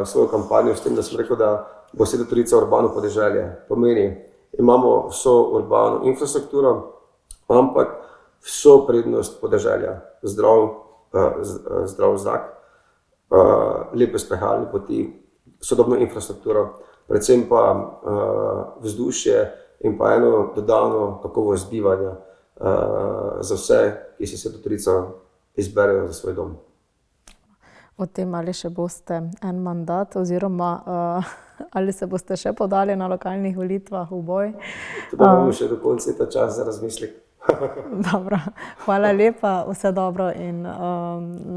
svojo kampanjo s tem, da sem rekel, da bo Sveta Trojica urbano podeželje. Pomeni, imamo vso urbano infrastrukturo, ampak vso prednost podeželja, zdrav zrak, lepe sprehajalne poti, sodobno infrastrukturo, predvsem pa vzdušje in pa eno dodano kakovost bivanja za vse, ki si Sveto Trojico izberejo za svoj dom. O tem, ali še boste en mandat oziroma ali se boste še podali na lokalnih volitvah v boj? Tudi imamo še do konca ta čas za razmislek. Dobro, hvala lepa, vse dobro in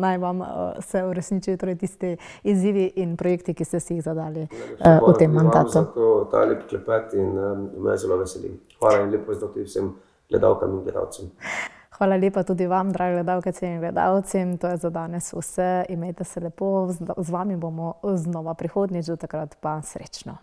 naj vam se uresničijo torej tisti izzivi in projekti, ki ste si jih zadali v tem mandatu. Hvala za ta lep klepet in me zelo veseli. Hvala in lepo pozdrav tudi vsem gledalkam in gledalcem. Hvala lepa tudi vam, dragi gledalke in gledalci. To je za danes vse. Imejte se lepo. Z vami bomo znova prihodnjič, do takrat pa srečno.